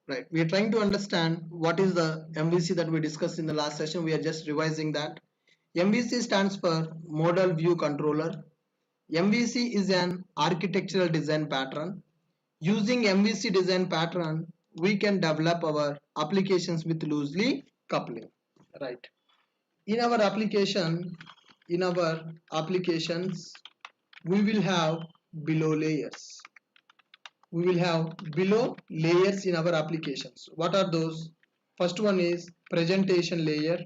Right, we are trying to understand what is the MVC that we discussed in the last session. We are just revising that. MVC stands for Model View Controller. MVC is an architectural design pattern. Using MVC design pattern, we can develop our applications with loosely coupling. Right. In our applications, we will have below layers. We will have below layers in our applications. What are those? First one is presentation layer,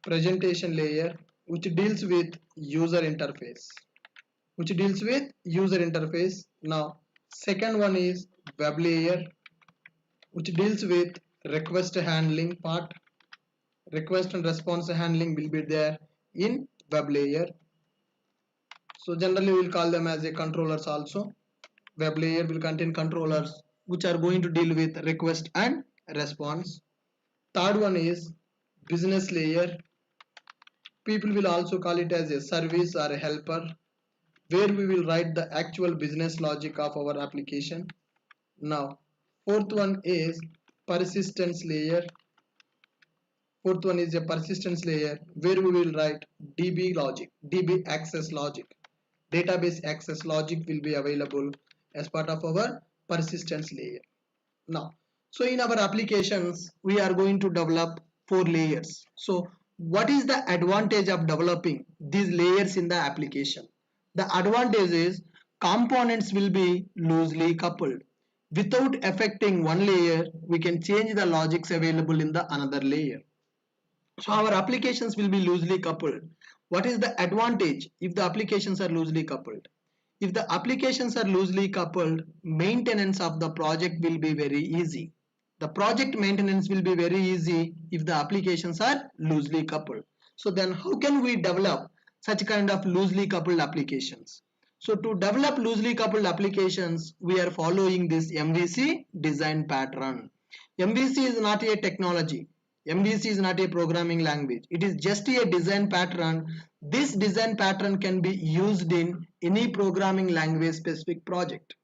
which deals with user interface. Now, second one is web layer, which deals with request handling part. Request and response handling will be there in web layer. So generally we will call them as a controllers also. Web layer will contain controllers which are going to deal with request and response. Third one is business layer. People will also call it as a service or a helper, where we will write the actual business logic of our application. Now, fourth one is persistence layer. Fourth one is a persistence layer where we will write DB logic, DB access logic. Database access logic will be available as part of our persistence layer. Now, so in our applications, we are going to develop 4 layers. So what is the advantage of developing these layers in the application? The advantage is components will be loosely coupled. Without affecting one layer, we can change the logics available in the another layer. So our applications will be loosely coupled. What is the advantage if the applications are loosely coupled? If the applications are loosely coupled, maintenance of the project will be very easy. The project maintenance will be very easy if the applications are loosely coupled. So then how can we develop such kind of loosely coupled applications? So to develop loosely coupled applications, we are following this MVC design pattern. MVC is not a technology. MVC is not a programming language. It is just a design pattern. This design pattern can be used in any programming language specific project.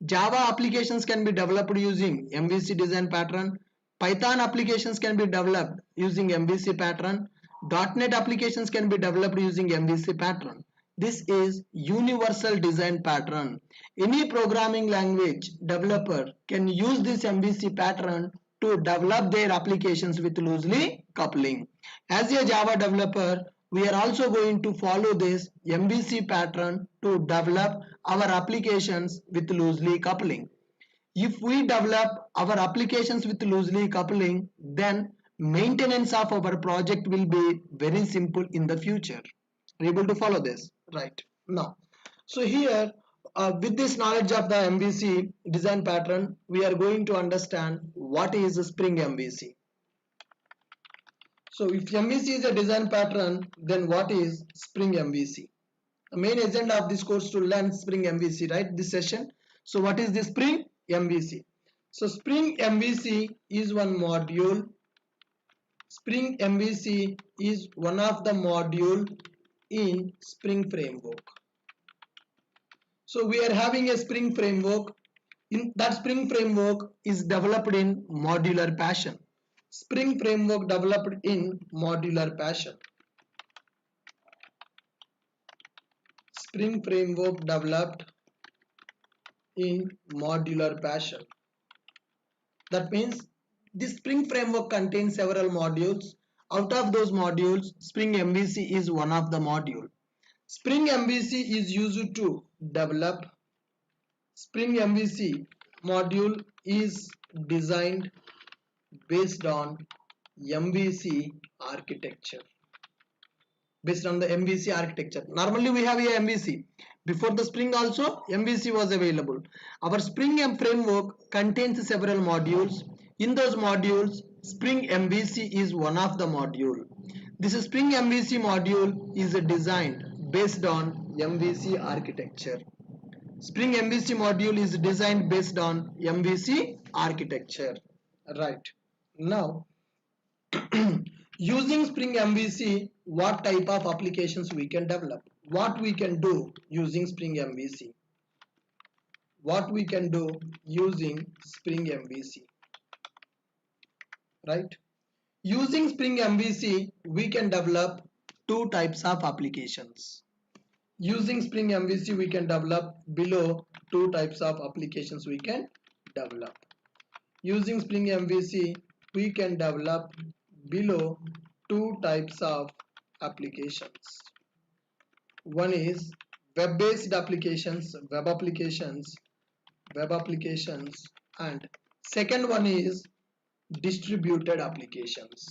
Java applications can be developed using MVC design pattern. Python applications can be developed using MVC pattern. .NET applications can be developed using MVC pattern. This is universal design pattern. Any programming language developer can use this MVC pattern to develop their applications with loosely coupling. As a Java developer, we are also going to follow this MVC pattern to develop our applications with loosely coupling. If we develop our applications with loosely coupling, then maintenance of our project will be very simple in the future. Are you able to follow this? Right. Now, so here with this knowledge of the MVC design pattern, we are going to understand what is Spring MVC. So if MVC is a design pattern, then what is Spring MVC? The main agenda of this course to learn Spring MVC, right? This session. So what is the Spring MVC? So Spring MVC is one module. Spring MVC is one of the module in Spring framework. So we are having a Spring framework. In that Spring framework is developed in modular fashion. Spring framework developed in modular fashion. Spring framework developed in modular fashion. That means this Spring framework contains several modules. Out of those modules, Spring MVC is one of the module. Spring MVC is used to develop. Spring MVC module is designed based on MVC architecture. Based on the MVC architecture. Normally we have a MVC. Before the Spring also MVC was available. Our Spring framework contains several modules. In those modules, Spring MVC is one of the module. This Spring MVC module is designed based on MVC architecture. Spring MVC module is designed based on MVC architecture. Right. Now, using Spring MVC, what type of applications we can develop? What we can do using Spring MVC? what we can do using Spring MVC, right? Using Spring MVC, we can develop two types of applications. Using Spring MVC, we can develop below two types of applications we can develop. Using Spring MVC, we can develop below two types of applications. One is web-based applications, web applications, and second one is distributed applications.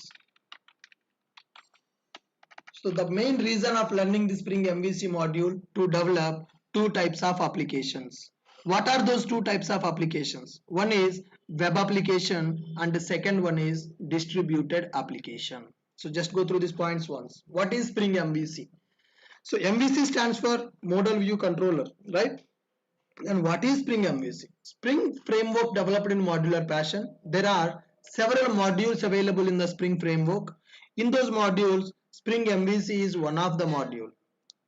So the main reason of learning the Spring MVC module to develop two types of applications. What are those two types of applications? One is web application and the second one is distributed application. So just go through these points once. What is Spring MVC? So MVC stands for Model View Controller, right? And what is Spring MVC? Spring framework developed in modular fashion. There are several modules available in the Spring framework. In those modules, Spring MVC is one of the module.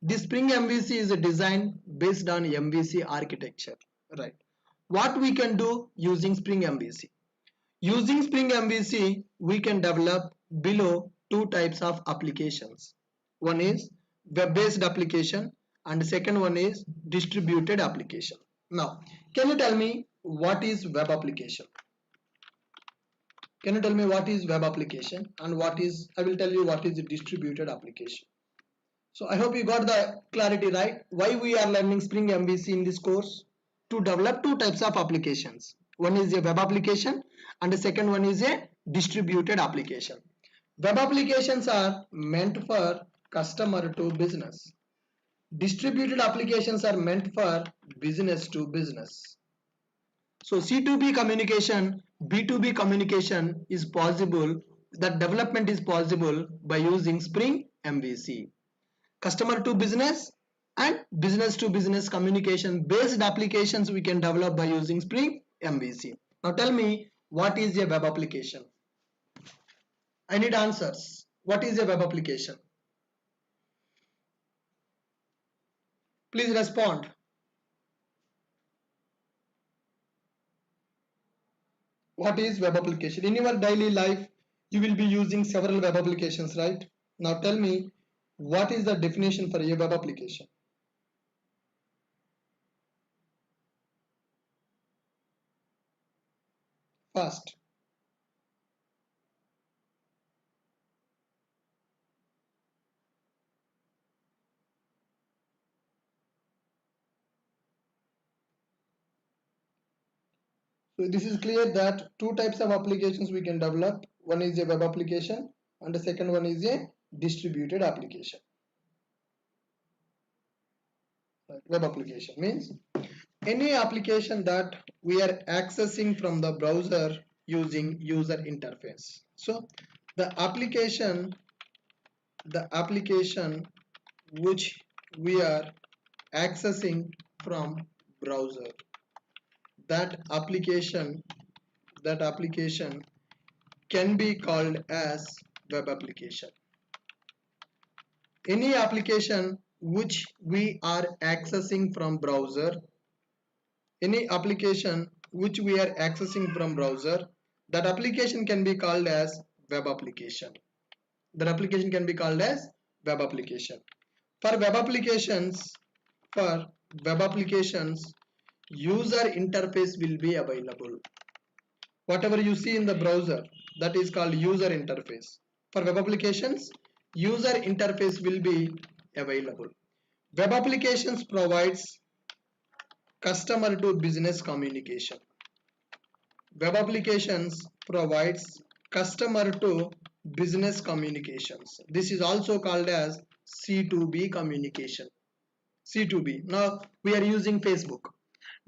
The Spring MVC is a design based on MVC architecture, right? What we can do using Spring MVC? Using Spring MVC, we can develop below two types of applications. One is web-based application and the second one is distributed application. Now, can you tell me what is web application? Can you tell me what is web application and what is, I will tell you what is a distributed application. So I hope you got the clarity, right? Why we are learning Spring MVC in this course? To develop two types of applications. One is a web application and the second one is a distributed application. Web applications are meant for customer to business. Distributed applications are meant for business to business. So C2B communication, B2B communication is possible, that development is possible by using Spring MVC. Customer to business and business to business communication based applications we can develop by using Spring MVC. Now tell me, what is a web application? I need answers. What is a web application? Please respond. What is web application? In your daily life, you will be using several web applications, right? Now tell me, what is the definition for a web application? Fast. So this is clear that two types of applications we can develop. One is a web application and the second one is a distributed application. Web application means any application that we are accessing from the browser using user interface. So the application which we are accessing from browser, that application can be called as web application. Any application which we are accessing from browser, that application can be called as web application. That application can be called as web application. For web applications, user interface will be available. Whatever you see in the browser, that is called user interface. For web applications, user interface will be available. Web applications provides customer to business communication. Web applications provides customer to business communications. This is also called as C2B communication. C2B. Now we are using Facebook.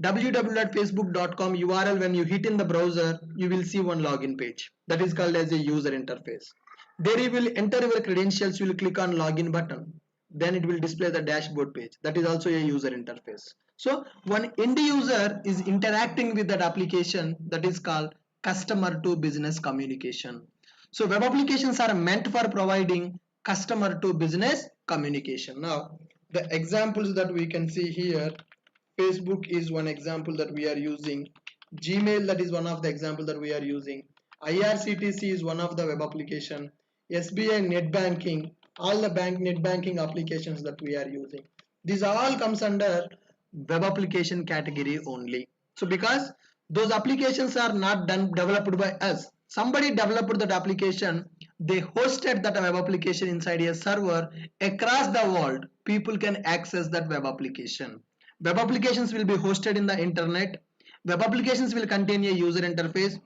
www.facebook.com URL, when you hit in the browser, you will see one login page. That is called as a user interface. There you will enter your credentials, you will click on login button. Then it will display the dashboard page. That is also a user interface. So one end user is interacting with that application, that is called customer to business communication. So web applications are meant for providing customer to business communication. Now the examples that we can see here: Facebook is one example that we are using. Gmail, that is one of the example that we are using. IRCTC is one of the web application. SBI net banking, all the net banking applications that we are using. These all comes under web application category only. So because those applications are not developed by us, somebody developed that application, they hosted that web application inside a server across the world. People can access that web application. Web applications will be hosted in the internet. Web applications will contain a user interface.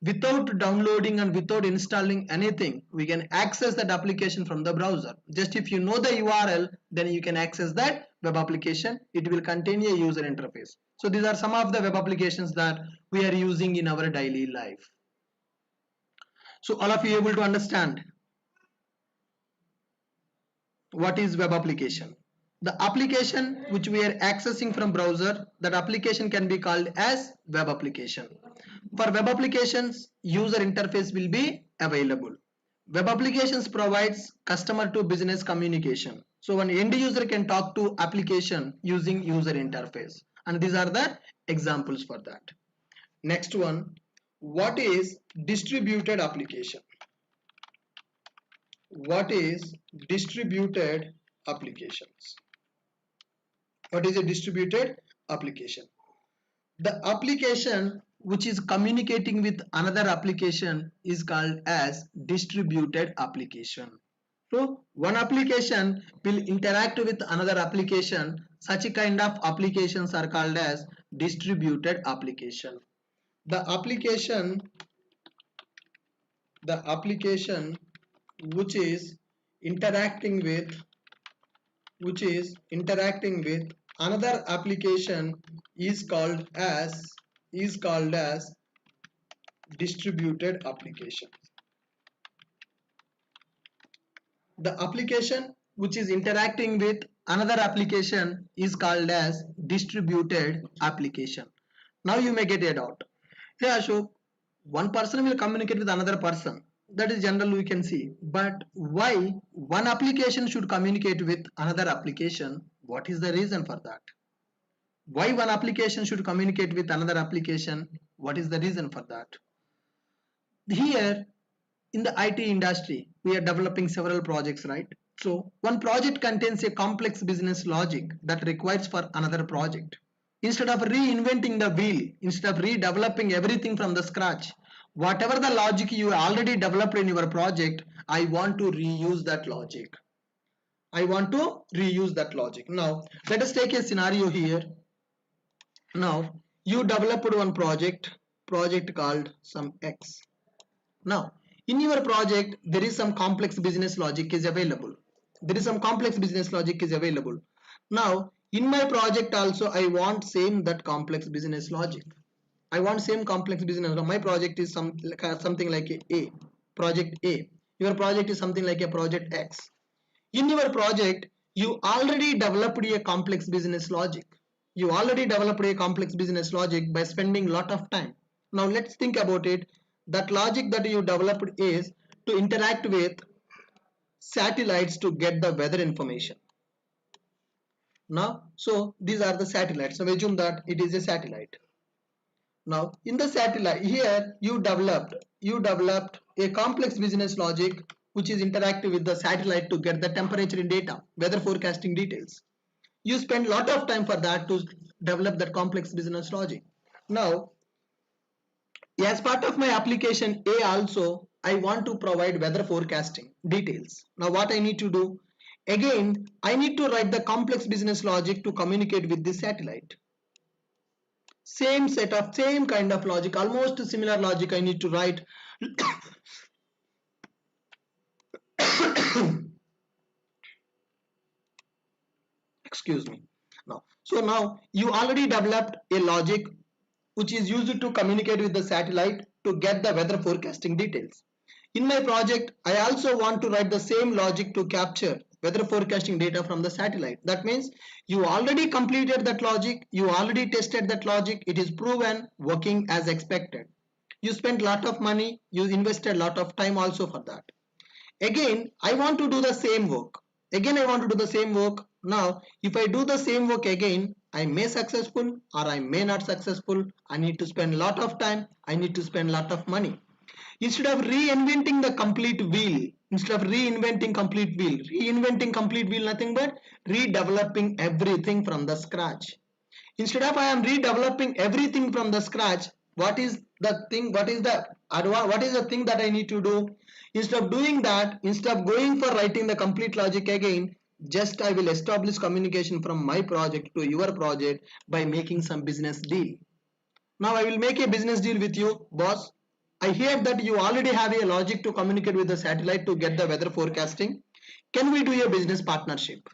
Without downloading and without installing anything, we can access that application from the browser. Just if you know the URL, then you can access that web application. It will contain a user interface. So these are some of the web applications that we are using in our daily life. So all of you able to understand what is web application? The application which we are accessing from browser, that application can be called as web application. For web applications, user interface will be available. Web applications provides customer to business communication. So an end user can talk to application using user interface. And these are the examples for that. Next one, what is distributed application? What is distributed applications? What is a distributed application? The application which is communicating with another application is called as distributed application. So one application will interact with another application. Such a kind of applications are called as distributed application. The application which is interacting with another application is called as distributed application. The application which is interacting with another application is called as distributed application. Now you may get a doubt. Hey Ashok, one person will communicate with another person. That is general we can see. But why one application should communicate with another application? What is the reason for that? Why one application should communicate with another application? What is the reason for that? Here in the IT industry, we are developing several projects, right? So one project contains a complex business logic that requires for another project. Instead of reinventing the wheel, instead of redeveloping everything from the scratch, whatever the logic you already developed in your project, I want to reuse that logic. Now, let us take a scenario here. Now, you developed one project called some X. Now, in your project, there is some complex business logic is available. Now, in my project also, I want same that complex business logic. My project is something like a project A. Your project is something like a project X. In your project, you already developed a complex business logic. By spending lot of time. Now let's think about it. That logic that you developed is to interact with satellites to get the weather information. Now, so these are the satellites. So assume that it is a satellite. Now, in the satellite here, you developed a complex business logic which is interactive with the satellite to get the temperature data, weather forecasting details. You spend a lot of time for that to develop that complex business logic. Now, as part of my application A also, I want to provide weather forecasting details. Now what I need to do? Again, I need to write the complex business logic to communicate with this satellite. Same kind of logic, almost similar logic I need to write. Excuse me. Now you already developed a logic which is used to communicate with the satellite to get the weather forecasting details. In my project, I also want to write the same logic to capture weather forecasting data from the satellite. That means you already completed that logic, you already tested that logic, it is proven working as expected. You spent a lot of money, you invested a lot of time also for that. Again, I want to do the same work. Now, if I do the same work again, I may successful or I may not successful. I need to spend a lot of time. I need to spend a lot of money. Instead of reinventing the complete wheel, reinventing complete wheel nothing but redeveloping everything from the scratch. Instead of I am redeveloping everything from the scratch, what is the thing, what is the thing that I need to do? Instead of doing that, instead of going for writing the complete logic again, just I will establish communication from my project to your project by making some business deal. Now I will make a business deal with you, boss. I hear that you already have a logic to communicate with the satellite to get the weather forecasting. Can we do a business partnership?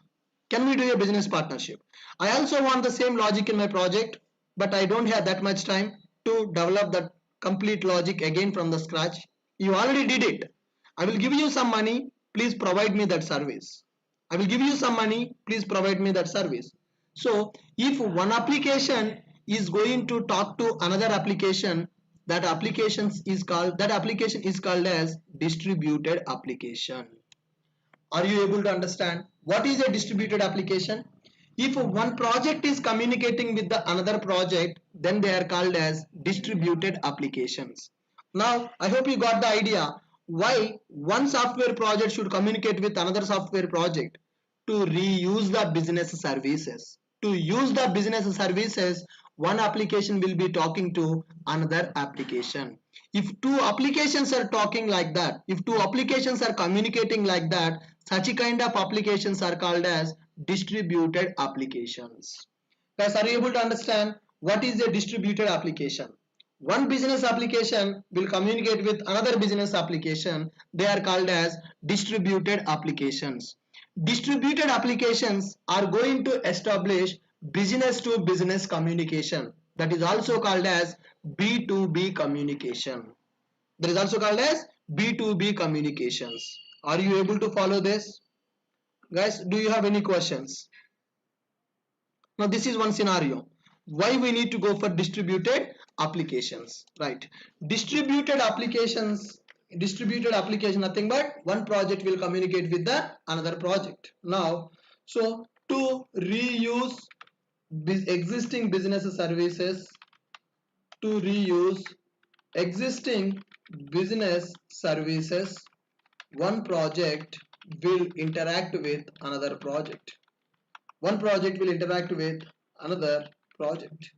Can we do a business partnership? I also want the same logic in my project, but I don't have that much time to develop that complete logic again from the scratch. You already did it. I will give you some money. Please provide me that service. I will give you some money. Please provide me that service. So if one application is going to talk to another application, that application is called as distributed application. Are you able to understand what is a distributed application? If one project is communicating with the another project, then they are called as distributed applications. Now I hope you got the idea why one software project should communicate with another software project. To reuse the business services. To use the business services, one application will be talking to another application. If two applications are talking like that, if two applications are communicating like that, such kind of applications are called as distributed applications. Guys, are you able to understand what is a distributed application? One business application will communicate with another business application. They are called as distributed applications. Distributed applications are going to establish business to business communication. That is also called as B2B communication. That is also called as B2B communications. Are you able to follow this? Guys, do you have any questions? Now this is one scenario. Why we need to go for distributed applications, right? Distributed application nothing but one project will communicate with the another project. Now, so to reuse existing business services, to reuse existing business services, one project will interact with another project. One project will interact with another project.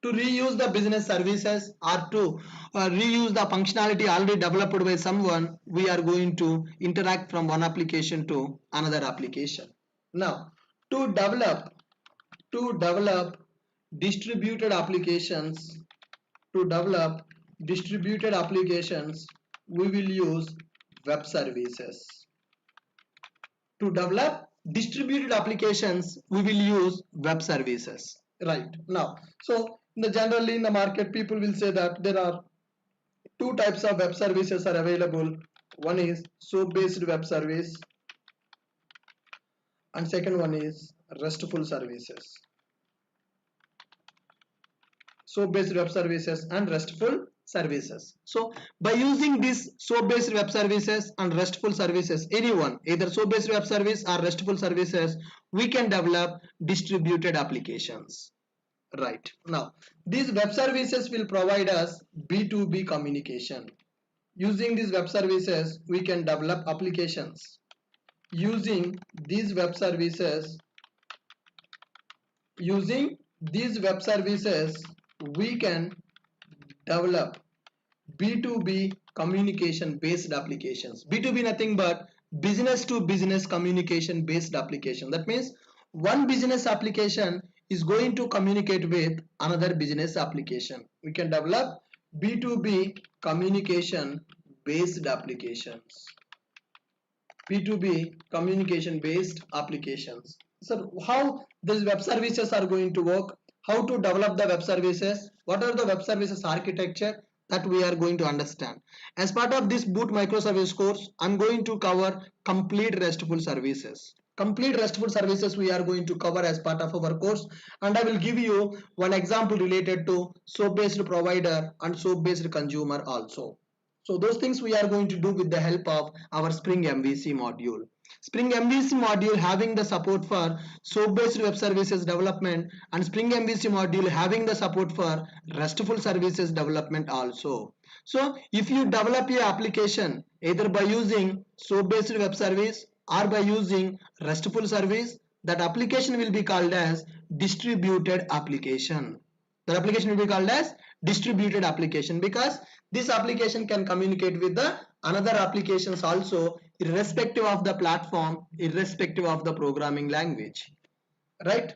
To reuse the business services or to reuse the functionality already developed by someone, we are going to interact from one application to another application. Now, to develop distributed applications, we will use web services. To develop distributed applications, we will use web services. Right. Now, so generally in the market, people will say that there are two types of web services are available. One is SOAP based web service and second one is RESTful services. SOAP based web services and RESTful services. So by using these SOAP based web services and RESTful services, anyone, either SOAP based web service or RESTful services, we can develop distributed applications. Right. Now these web services will provide us B2B communication. Using these web services, we can develop applications. Using these web services, we can develop B2B communication based applications. B2B nothing but business to business communication based application. That means one business application is going to communicate with another business application. We can develop B2B communication based applications. B2B communication based applications. So how these web services are going to work? How to develop the web services? What are the web services architecture? That we are going to understand. As part of this boot microservice course, I'm going to cover complete RESTful services. Complete RESTful services we are going to cover as part of our course, and I will give you one example related to SOAP based provider and SOAP based consumer also. So those things we are going to do with the help of our Spring MVC module. Spring MVC module having the support for SOAP-based web services development, and Spring MVC module having the support for RESTful services development also. So if you develop your application either by using SOAP-based web service or by using RESTful service, that application will be called as distributed application. That application will be called as distributed application, because this application can communicate with the another applications also, irrespective of the platform, irrespective of the programming language, right?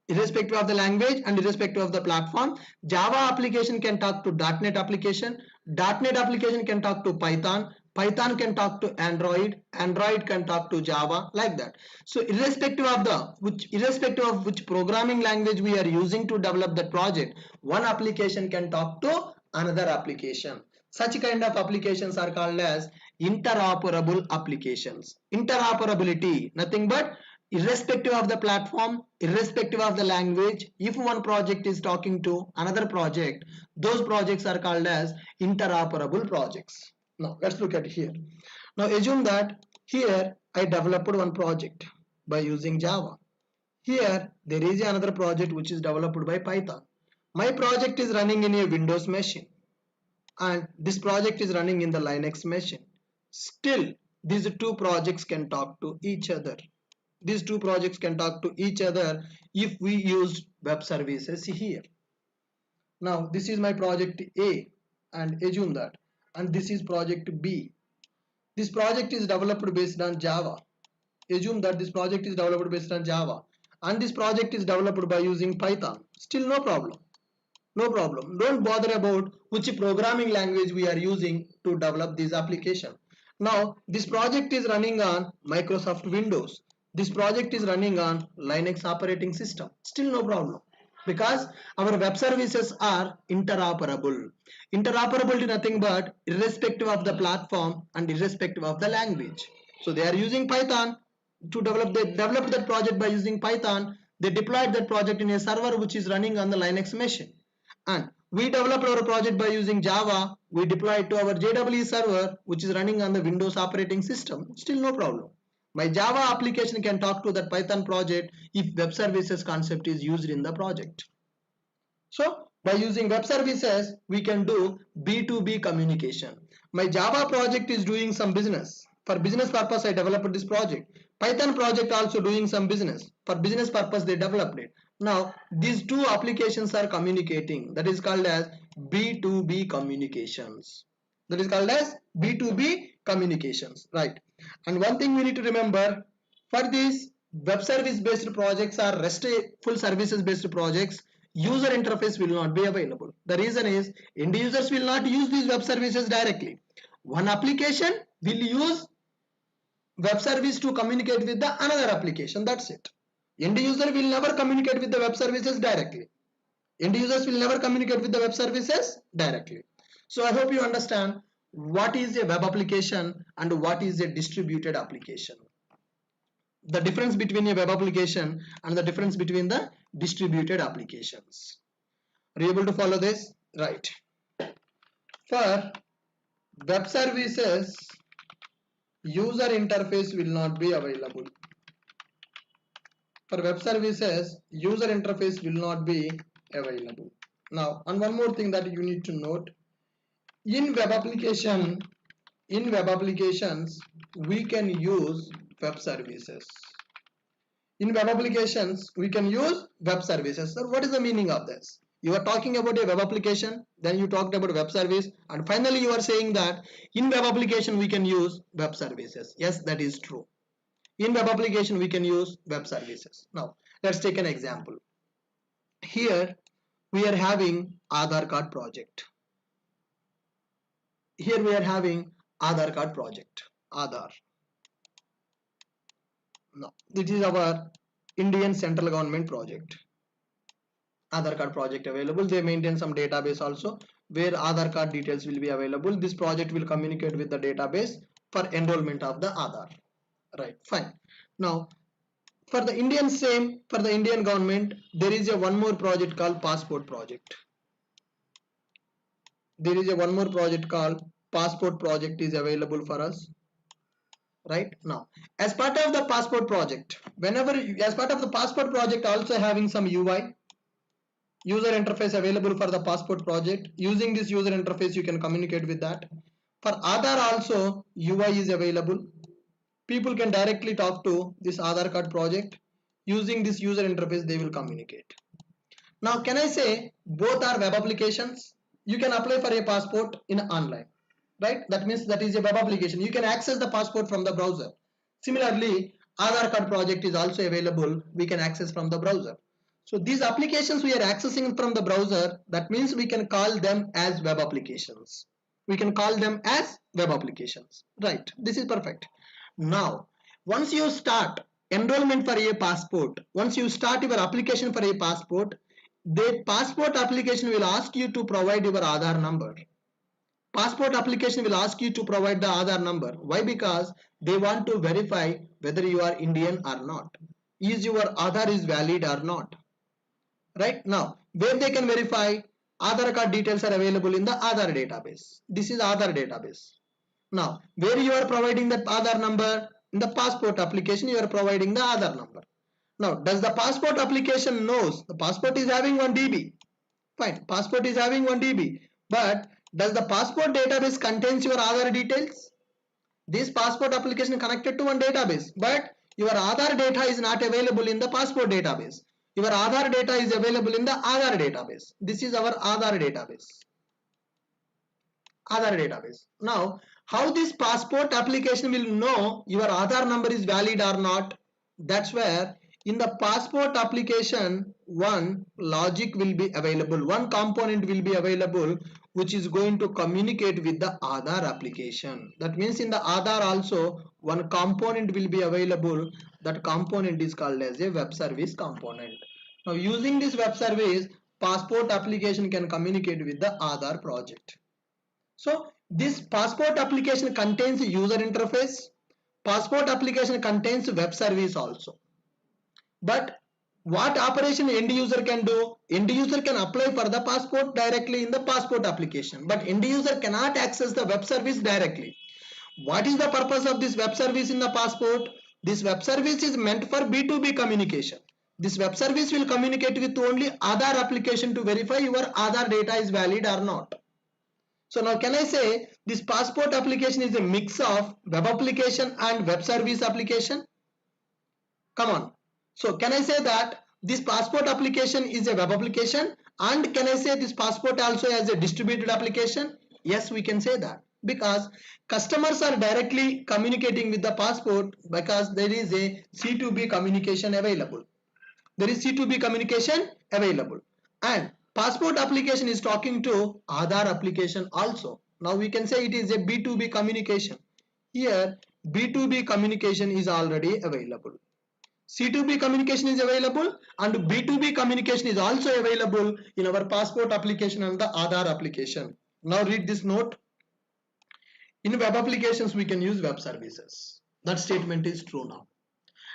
Irrespective of the language and irrespective of the platform. Java application can talk to .NET application, .NET application can talk to Python, Python can talk to Android, Android can talk to Java, like that. So irrespective of which programming language we are using to develop that project, one application can talk to another application. Such kind of applications are called as interoperable applications. Interoperability, nothing but irrespective of the platform, irrespective of the language, if one project is talking to another project, those projects are called as interoperable projects. Now let's look at here. Now assume that here I developed one project by using Java. Here there is another project which is developed by Python. My project is running in a Windows machine and this project is running in the Linux machine. Still, these two projects can talk to each other. These two projects can talk to each other if we use web services here. Now this is my project A, and assume that, and this is project B. This project is developed based on Java. Assume that this project is developed based on Java, and this project is developed by using Python. Still no problem. No problem. Don't bother about which programming language we are using to develop this application. Now this project is running on Microsoft Windows. This project is running on Linux operating system. Still no problem, because our web services are interoperable. Interoperability nothing but irrespective of the platform and irrespective of the language. So they are using Python to develop. They developed that project by using Python. They deployed that project in a server which is running on the Linux machine. And we developed our project by using Java. We deployed to our JWE server which is running on the Windows operating system. Still no problem. My Java application can talk to that Python project if web services concept is used in the project. So by using web services, we can do B2B communication. My Java project is doing some business. For business purpose, I developed this project. Python project also doing some business. For business purpose, they developed it. Now, these two applications are communicating. That is called as B2B communications. That is called as B2B communications, right? And one thing we need to remember, for these web service based projects or RESTful services based projects, user interface will not be available. The reason is end users will not use these web services directly. One application will use web service to communicate with the another application. That's it. End user will never communicate with the web services directly. End users will never communicate with the web services directly. So I hope you understand what is a web application and what is a distributed application. The difference between a web application and the difference between the distributed applications. Are you able to follow this? Right. For web services, user interface will not be available. For web services, user interface will not be available. Now, and one more thing that you need to note, in web applications, we can use web services. In web applications, we can use web services. So what is the meaning of this? You are talking about a web application, then you talked about web service, and finally you are saying that in web application we can use web services. Yes, that is true. In web application we can use web services. Now let's take an example. Here we are having Aadhaar card project. Here we are having Aadhaar card project. Aadhaar. Now this is our Indian central government project. Aadhaar card project available. They maintain some database also where Aadhaar card details will be available. This project will communicate with the database for enrollment of the Aadhaar. Right, fine. Now for the Indian government, there is a one more project called passport project. There is a one more project called passport project is available for us. right? Now, as part of the passport project, as part of the passport project, also having some UI, user interface available for the passport project. Using this user interface, you can communicate with that. For Aadhaar also, UI is available. People can directly talk to this Aadhaar card project. Using this user interface, they will communicate. Now, can I say both are web applications? You can apply for a passport in online, right? That means that is a web application. You can access the passport from the browser. Similarly, Aadhaar card project is also available. We can access from the browser. So these applications we are accessing from the browser, that means we can call them as web applications. We can call them as web applications, right? This is perfect. Now, once you start enrollment for a passport, once you start your application for a passport, the passport application will ask you to provide your Aadhaar number. Passport application will ask you to provide the Aadhaar number. Why? Because they want to verify whether you are Indian or not. Is your Aadhaar is valid or not? Right now, where they can verify, Aadhaar card details are available in the Aadhaar database. This is Aadhaar database. Now, where you are providing that Aadhaar number, in the passport application you are providing the Aadhaar number. Now, does the passport application knows the passport is having 1 DB? Fine, passport is having 1 DB, but does the passport database contains your Aadhaar details? This passport application connected to one database, but your Aadhaar data is not available in the passport database. Your Aadhaar data is available in the Aadhaar database. This is our Aadhaar database. Aadhaar database. Now, how this passport application will know your Aadhaar number is valid or not? That's where in the passport application, one logic will be available, one component will be available which is going to communicate with the Aadhaar application. That means in the Aadhaar also one component will be available. That component is called as a web service component. Now, using this web service, passport application can communicate with the Aadhaar project. So this passport application contains user interface. Passport application contains web service also. But what operation end user can do? End user can apply for the passport directly in the passport application, but end user cannot access the web service directly. What is the purpose of this web service in the passport? This web service is meant for B2B communication. This web service will communicate with only Aadhaar application to verify your Aadhaar data is valid or not. So now can I say this passport application is a mix of web application and web service application? Come on. So can I say that this passport application is a web application, and can I say this passport also has a distributed application? Yes, we can say that, because customers are directly communicating with the passport because there is a C2B communication available. There is C2B communication available, and passport application is talking to Aadhaar application also. Now we can say it is a B2B communication. Here B2B communication is already available. C2B communication is available and B2B communication is also available in our passport application and the Aadhaar application. Now read this note. In web applications we can use web services. That statement is true now.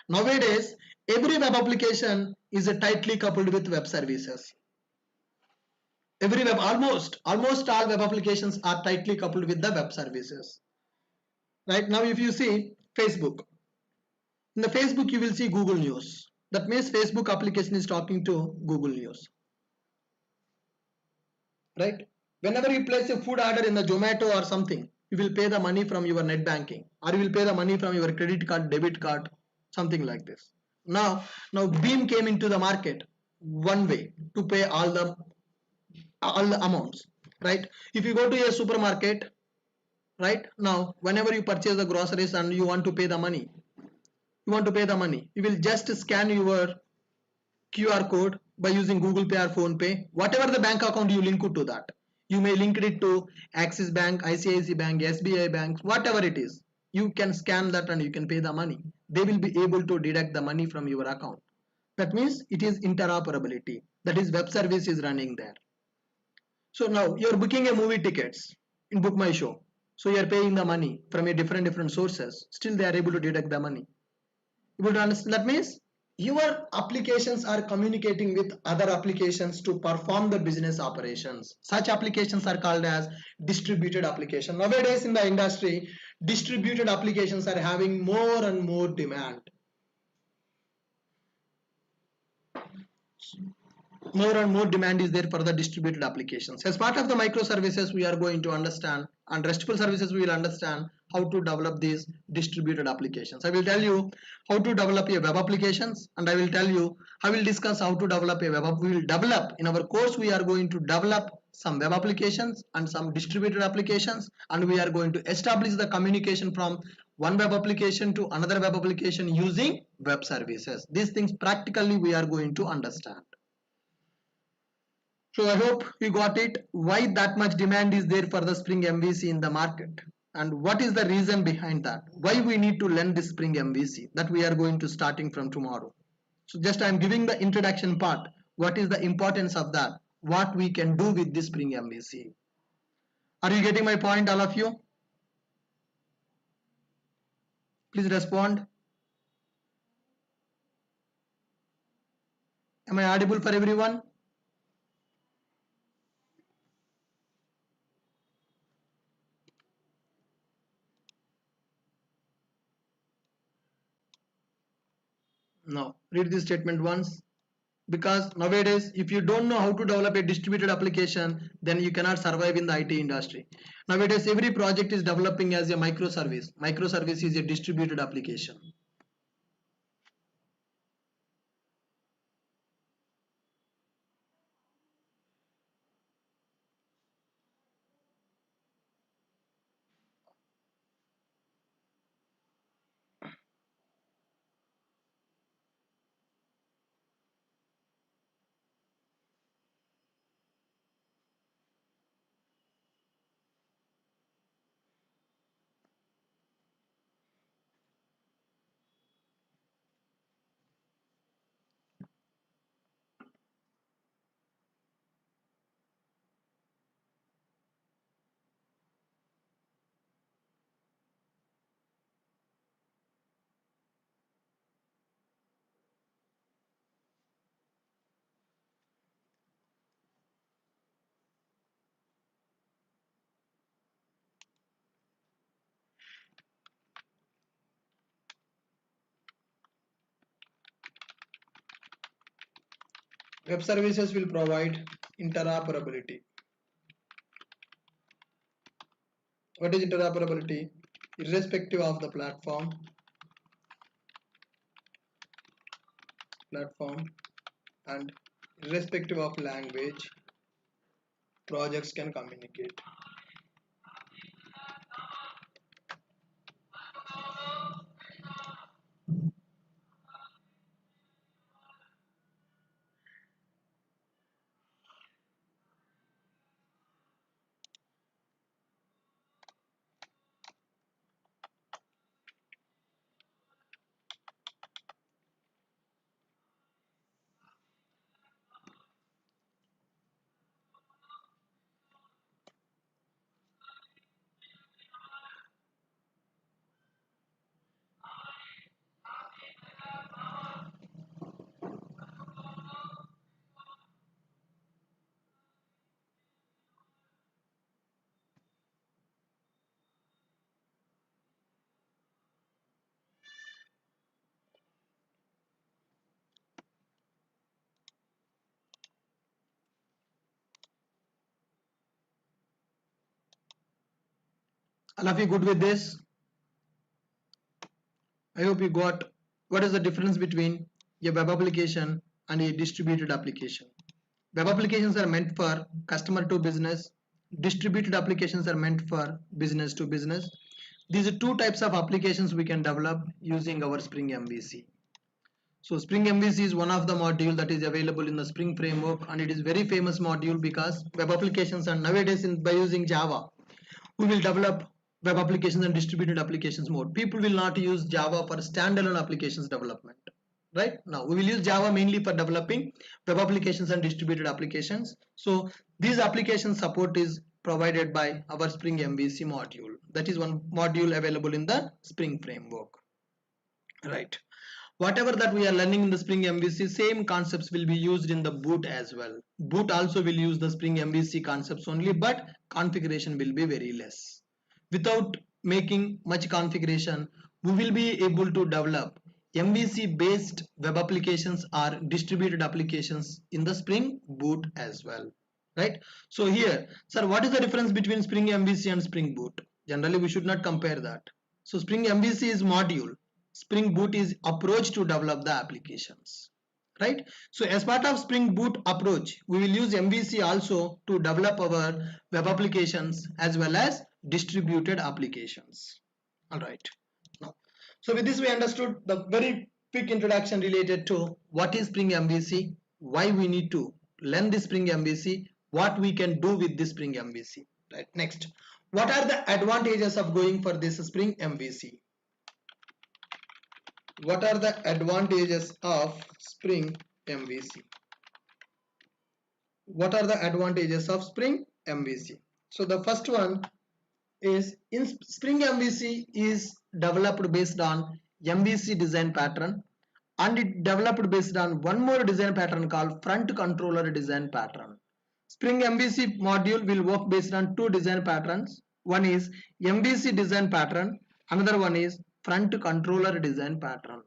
Nowadays every web application is tightly coupled with web services. Almost all web applications are tightly coupled with the web services. Right now if you see Facebook, in the Facebook you will see Google News. That means Facebook application is talking to Google News. Right? Whenever you place a food order in the Zomato or something, you will pay the money from your net banking, or you will pay the money from your credit card, debit card, something like this. Now Beam came into the market, one way to pay all the amounts. Right? If you go to a supermarket, right, now whenever you purchase the groceries and you want to pay the money, you will just scan your QR code by using Google Pay or Phone Pay, whatever the bank account you link it to that. You may link it to Axis Bank, ICICI Bank, SBI Bank, whatever it is. You can scan that and you can pay the money. They will be able to deduct the money from your account. That means it is interoperability. That is web service is running there. So now you are booking a movie tickets in Book My Show. So you are paying the money from a different sources. Still they are able to deduct the money. You would understand? That means your applications are communicating with other applications to perform the business operations. Such applications are called as distributed application. Nowadays in the industry, distributed applications are having more and more demand. More and more demand is there for the distributed applications. As part of the microservices, we are going to understand, and RESTful services we will understand how to develop these distributed applications. I will tell you how to develop a web applications, and I will tell you, I will discuss how to develop a web app. We will develop in our course, we are going to develop some web applications and some distributed applications, and we are going to establish the communication from one web application to another web application using web services. These things practically we are going to understand. So I hope you got it, why that much demand is there for the Spring MVC in the market, and what is the reason behind that, why we need to learn this Spring MVC, that we are going to starting from tomorrow. So just I am giving the introduction part, what is the importance of that, what we can do with this Spring MVC. Are you getting my point, all of you? Please respond. Am I audible for everyone? No. Read this statement once. Because nowadays, if you don't know how to develop a distributed application, then you cannot survive in the IT industry. Nowadays, every project is developing as a microservice. Microservice is a distributed application. Web services will provide interoperability. What is interoperability? Irrespective of the platform and irrespective of language, projects can communicate. All of you good with this? I hope you got what is the difference between a web application and a distributed application. Web applications are meant for customer to business. Distributed applications are meant for business to business. These are two types of applications we can develop using our Spring MVC. So Spring MVC is one of the module that is available in the Spring framework, and it is very famous module because web applications are nowadays by using Java. We will develop web applications and distributed applications more. People will not use Java for standalone applications development. Right now, we will use Java mainly for developing web applications and distributed applications. So these application support is provided by our Spring MVC module. That is one module available in the Spring framework. Right. Whatever that we are learning in the Spring MVC, same concepts will be used in the boot as well. Boot also will use the Spring MVC concepts only, but configuration will be very less. Without making much configuration, we will be able to develop MVC based web applications or distributed applications in the Spring Boot as well, right? So here, sir, what is the difference between Spring MVC and Spring Boot? Generally, we should not compare that. So Spring MVC is module, Spring Boot is approach to develop the applications, right? So as part of Spring Boot approach, we will use MVC also to develop our web applications as well as distributed applications. All right. Now, so with this we understood the very quick introduction related to what is Spring MVC, why we need to learn the Spring MVC, what we can do with this Spring MVC. Right. Next, what are the advantages of going for this Spring MVC? What are the advantages of Spring MVC? What are the advantages of Spring MVC? So the first one is in Spring MVC is developed based on MVC design pattern, and it developed based on one more design pattern called front controller design pattern. Spring MVC module will work based on two design patterns. One is MVC design pattern, another one is front controller design pattern.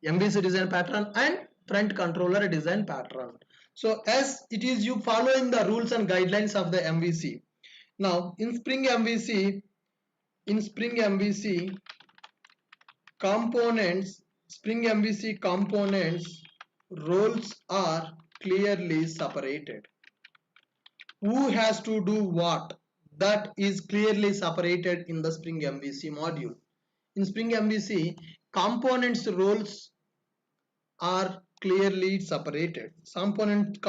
MVC design pattern and front controller design pattern. So as it is you following the rules and guidelines of the MVC. Now in Spring MVC components, Spring MVC components roles are clearly separated. Who has to do what? That is clearly separated in the Spring MVC module. In Spring MVC, components roles are clearly separated. Components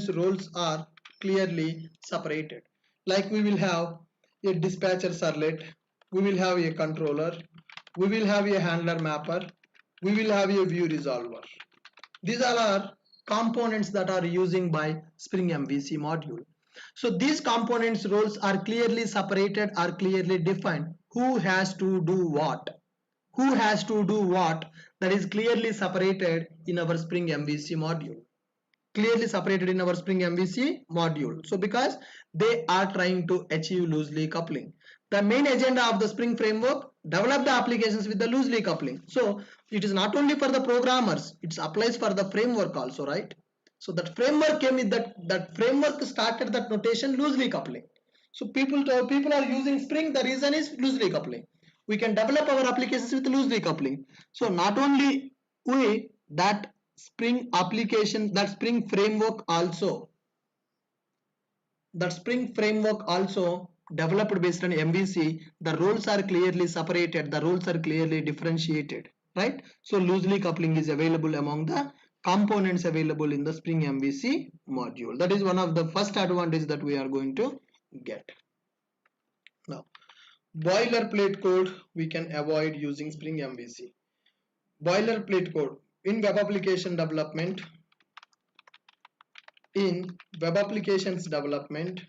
roles are clearly separated. Like we will have a dispatcher servlet, we will have a controller, we will have a handler mapper, we will have a view resolver. These all are components that are using by Spring MVC module. So these components roles are clearly separated, are clearly defined. Who has to do what? Who has to do what? That is clearly separated in our Spring MVC module. Clearly separated in our Spring MVC module. So because they are trying to achieve loosely coupling. The main agenda of the Spring framework, develop the applications with the loosely coupling. So it is not only for the programmers, it applies for the framework also, right? So that framework came with that framework started that notation loosely coupling. So people are using Spring, the reason is loosely coupling. We can develop our applications with loosely coupling. So not only we, that Spring application, that Spring framework also developed based on MVC, the roles are clearly separated, the roles are clearly differentiated, right? So loosely coupling is available among the components available in the Spring MVC module. That is one of the first advantage that we are going to get. Now, boilerplate code we can avoid using Spring MVC. Boilerplate code in web application development, in web applications development,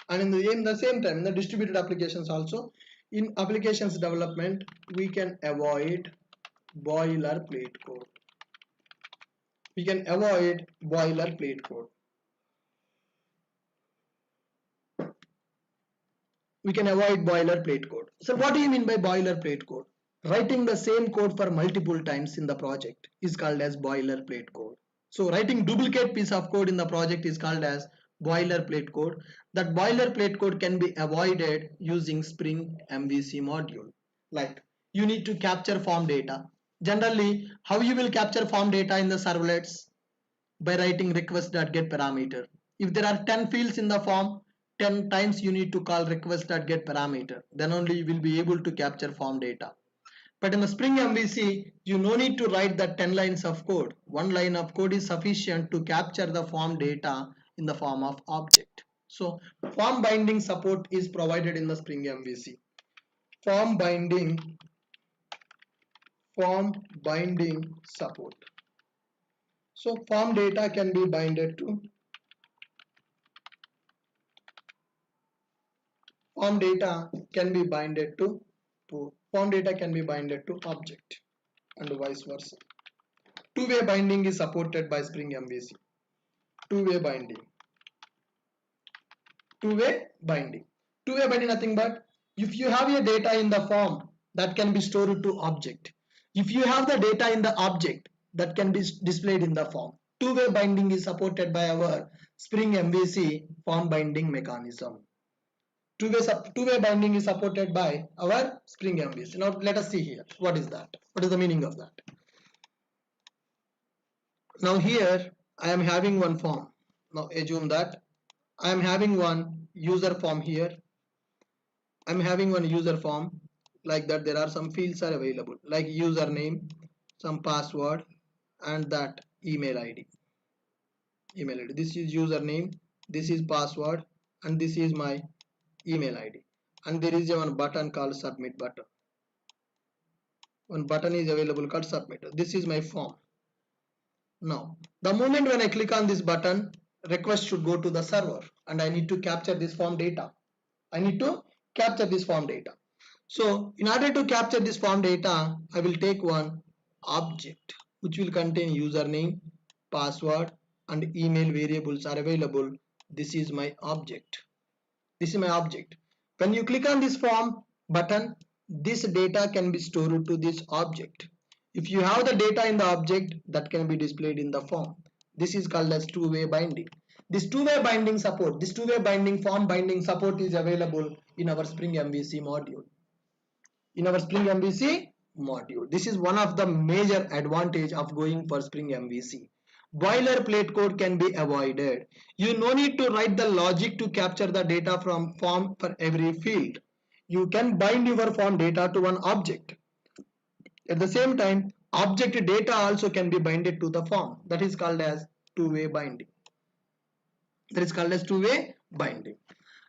and in the same time in the distributed applications also, in applications development we can avoid boilerplate code. We can avoid boilerplate code. We can avoid boilerplate code. So what do you mean by boilerplate code? Writing the same code for multiple times in the project is called as boilerplate code. So writing duplicate piece of code in the project is called as boilerplate code. That boilerplate code can be avoided using Spring MVC module. Like you need to capture form data. Generally, how you will capture form data in the servlets? By writing request.get parameter. If there are 10 fields in the form, 10 times you need to call request.get parameter. Then only you will be able to capture form data. But in the Spring MVC, you no need to write that 10 lines of code. One line of code is sufficient to capture the form data in the form of object. So form binding support is provided in the Spring MVC. Form binding support. So form data can be binded to object and vice versa. Two-way binding is supported by Spring MVC. Two-way binding nothing but If you have your data in the form, that can be stored to object. If you have the data in the object, that can be displayed in the form. Two-way binding is supported by our Spring MVC form binding mechanism. Two-way binding is supported by our Spring MVC. Now let us see here. What is that? What is the meaning of that? Now here I am having one form. Now assume that I am having one user form here. I'm having one user form like that. There are some fields are available like username, some password, and that email ID. This is username, this is password, and this is my email ID. And there is one button called submit button. One button is available called submit. This is my form. Now, the moment when I click on this button, request should go to the server, and I need to capture this form data. So in order to capture this form data, I will take one object which will contain username, password, and email variables are available. This is my object. When you click on this form button, this data can be stored to this object. If you have the data in the object, that can be displayed in the form. This is called as two-way binding. This two-way binding form binding support is available in our Spring MVC module. This is one of the major advantage of going for Spring MVC. Boilerplate code can be avoided. You no need to write the logic to capture the data from form for every field. You can bind your form data to one object. At the same time, object data also can be binded to the form. That is called as two-way binding.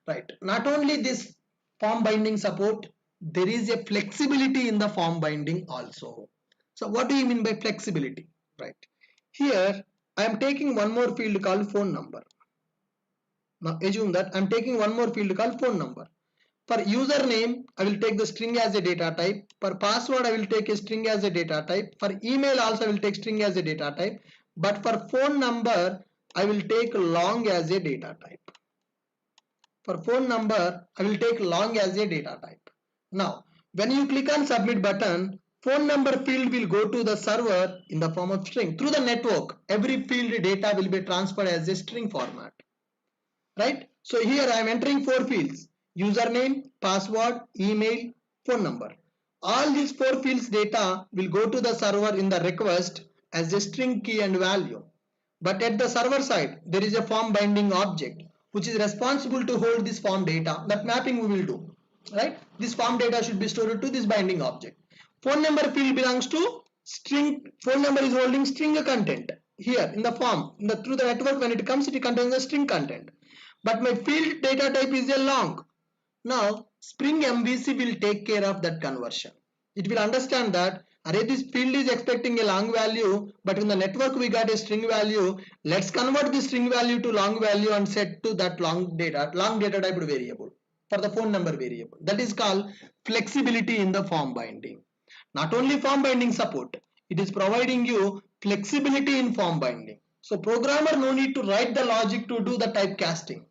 Right. Not only this form binding support, there is a flexibility in the form binding also. So what do you mean by flexibility? Right. Here I am taking one more field called phone number. Now assume that I am taking one more field called phone number. For username, I will take the string as a data type. For password, I will take a string as a data type. For email also, I will take string as a data type. But for phone number, I will take long as a data type. For phone number, I will take long as a data type. Now, when you click on submit button, phone number field will go to the server in the form of string. Through the network, every field data will be transferred as a string format. Right? So here I am entering four fields: username, password, email, phone number. All these four fields data will go to the server in the request as a string key and value. But at the server side, there is a form binding object which is responsible to hold this form data. That mapping we will do. Right? This form data should be stored to this binding object. Phone number field belongs to string. Phone number is holding string content here in the form. Through the network, when it comes, it contains the string content. But my field data type is a long. Now Spring MVC will take care of that conversion. It will understand that array this field is expecting a long value, but in the network we got a string value. Let's convert the string value to long value and set to that long data type variable for the phone number variable. That is called flexibility in the form binding. Not only form binding support, it is providing you flexibility in form binding. So programmer no need to write the logic to do the typecasting.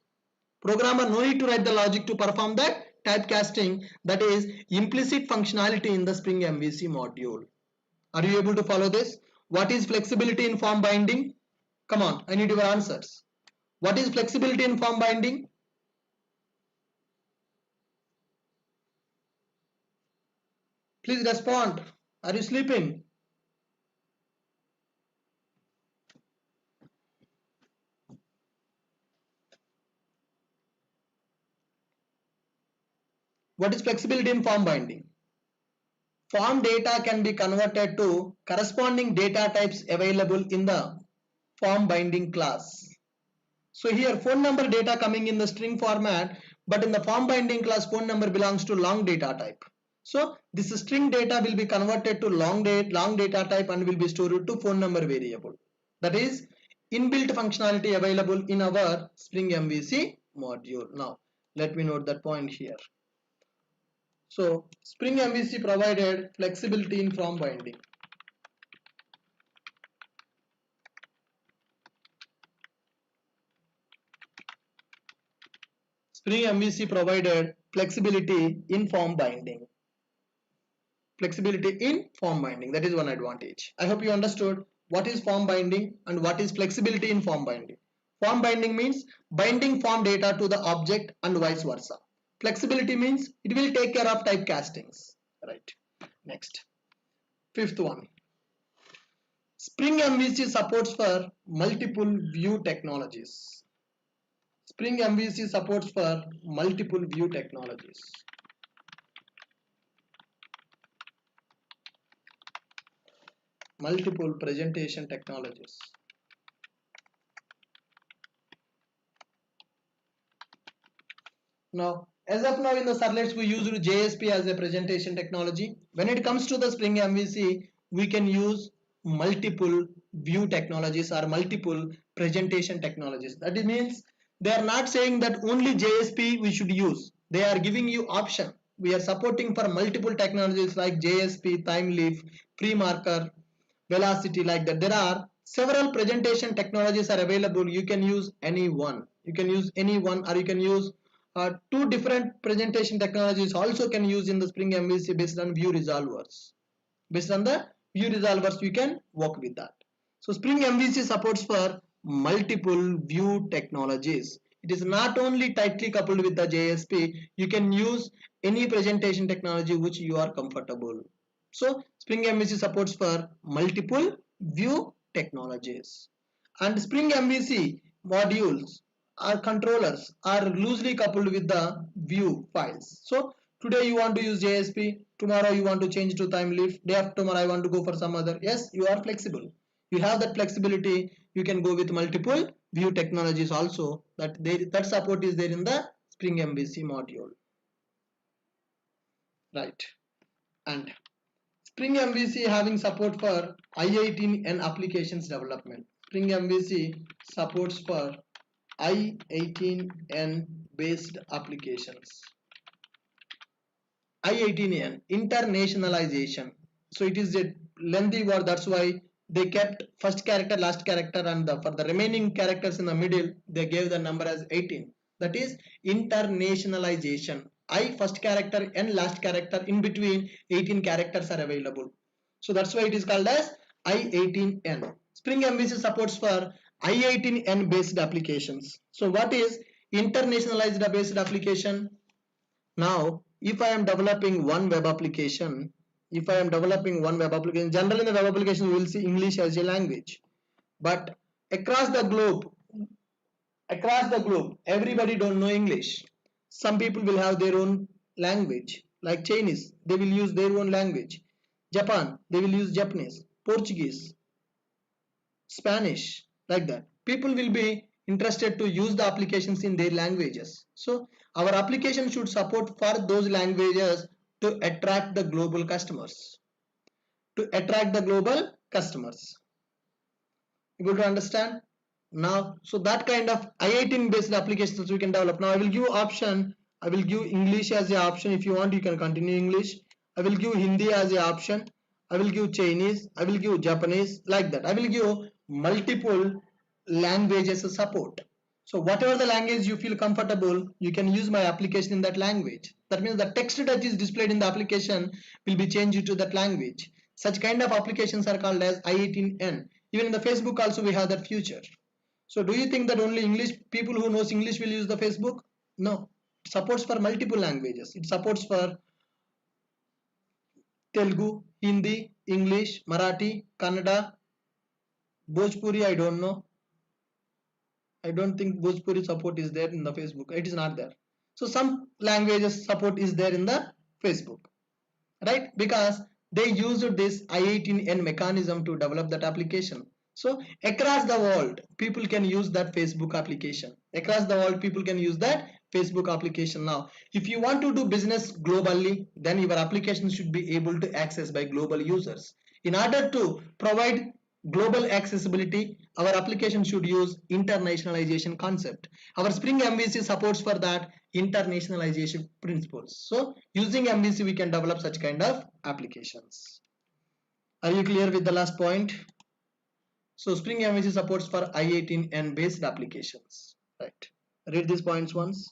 Programmer no need to write the logic to perform that typecasting. That is implicit functionality in the Spring MVC module. Are you able to follow this? What is flexibility in form binding? Come on, I need your answers. What is flexibility in form binding? Please respond. Are you sleeping? What is flexibility in form binding? Form data can be converted to corresponding data types available in the form binding class. So here phone number data coming in the string format, but in the form binding class phone number belongs to long data type. So this string data will be converted to long data type and will be stored to phone number variable. That is inbuilt functionality available in our Spring MVC module. Now let me note that point here. So Spring MVC provided flexibility in form binding. Spring MVC provided flexibility in form binding. Flexibility in form binding, that is one advantage. I hope you understood what is form binding and what is flexibility in form binding. Form binding means binding form data to the object and vice versa. Flexibility means it will take care of typecastings. Right. Next, fifth one. Spring MVC supports for multiple view technologies. Spring MVC supports for multiple view technologies. Multiple presentation technologies. Now, as of now in the servlets we use JSP as a presentation technology. When it comes to the Spring MVC, we can use multiple view technologies or multiple presentation technologies. That means they are not saying that only JSP we should use. They are giving you option. We are supporting for multiple technologies like JSP, time leaf, free marker, velocity, like that. There are several presentation technologies are available. You can use any one. You can use any one, or you can use two different presentation technologies also can use in the Spring MVC based on view resolvers. Based on the view resolvers, you can work with that. So Spring MVC supports for multiple view technologies. It is not only tightly coupled with the JSP. You can use any presentation technology which you are comfortable. So Spring MVC supports for multiple view technologies. And Spring MVC modules or controllers are loosely coupled with the view files. So today you want to use JSP, tomorrow you want to change to time leaf, day after tomorrow I want to go for some other. Yes, you are flexible. You have that flexibility. You can go with multiple view technologies also. That support is there in the Spring MVC module. Right. And Spring MVC having support for I18N applications development. Spring MVC supports for I18N based applications. I18N, internationalization. So it is a lengthy word, that's why they kept first character, last character, and for the remaining characters in the middle, they gave the number as 18. That is internationalization. I first character, N last character, in between 18 characters are available. So that's why it is called as I18N. Spring MVC supports for I18N based applications. So what is internationalized based application? Now, if I am developing one web application, generally in the web application we will see English as a language. But across the globe, everybody don't know English. Some people will have their own language, like Chinese, they will use their own language. Japan, they will use Japanese, Portuguese, Spanish, like that. People will be interested to use the applications in their languages. So our application should support for those languages to attract the global customers. Able to understand? Now, so that kind of I18 based applications we can develop. Now I will give option. I will give English as the option. If you want, you can continue English. I will give Hindi as the option. I will give Chinese. I will give Japanese, like that. I will give multiple languages support. So whatever the language you feel comfortable, you can use my application in that language. That means the text that is displayed in the application will be changed to that language. Such kind of applications are called as I18N. Even in the Facebook also we have that feature. So do you think that only English people who knows English will use the Facebook? No. It supports for multiple languages. It supports for Telugu, Hindi, English, Marathi, Kannada, Bhojpuri, I don't know. I don't think Bhojpuri support is there in the Facebook. It is not there. So some languages support is there in the Facebook, right? Because they used this I18N mechanism to develop that application. So across the world, people can use that Facebook application. Across the world, people can use that Facebook application. Now, if you want to do business globally, then your application should be able to access by global users. In order to provide global accessibility, our application should use internationalization concept. Our Spring MVC supports for that internationalization principles. So using MVC, we can develop such kind of applications. Are you clear with the last point? So Spring MVC supports for I18N based applications. Right. Read these points once.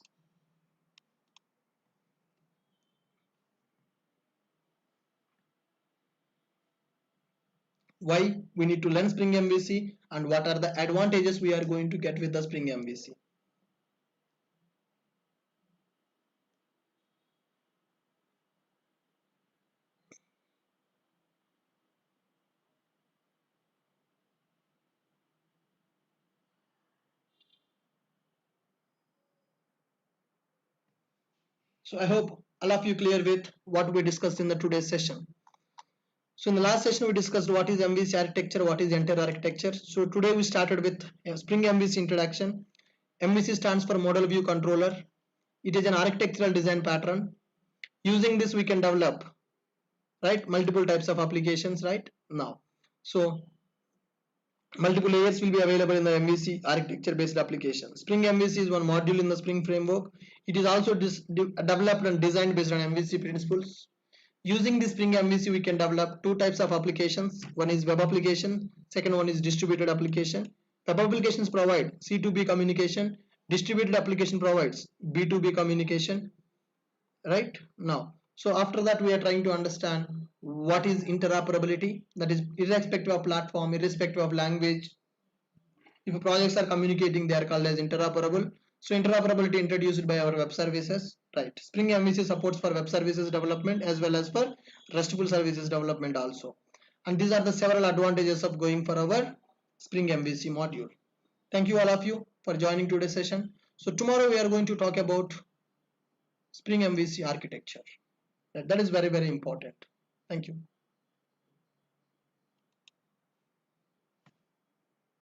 why we need to learn Spring MVC, and what are the advantages we are going to get with the Spring MVC. So I hope all of you clear with what we discussed in the today's session. So in the last session we discussed what is MVC architecture, what is entire architecture. So today we started with Spring MVC introduction. MVC stands for Model View Controller. It is an architectural design pattern. Using this we can develop, right, multiple types of applications right now. So multiple layers will be available in the MVC architecture based application. Spring MVC is one module in the Spring framework. It is also developed and designed based on MVC principles. Using the Spring MVC, we can develop two types of applications. One is web application, second one is distributed application. Web applications provide C2B communication, distributed application provides B2B communication, right now. So after that, we are trying to understand what is interoperability, that is irrespective of platform, irrespective of language. If projects are communicating, they are called as interoperable. So interoperability introduced by our web services, right? Spring MVC supports for web services development as well as for RESTful services development also. And these are the several advantages of going for our Spring MVC module. Thank you all of you for joining today's session. So tomorrow we are going to talk about Spring MVC architecture. That is very, very important. Thank you.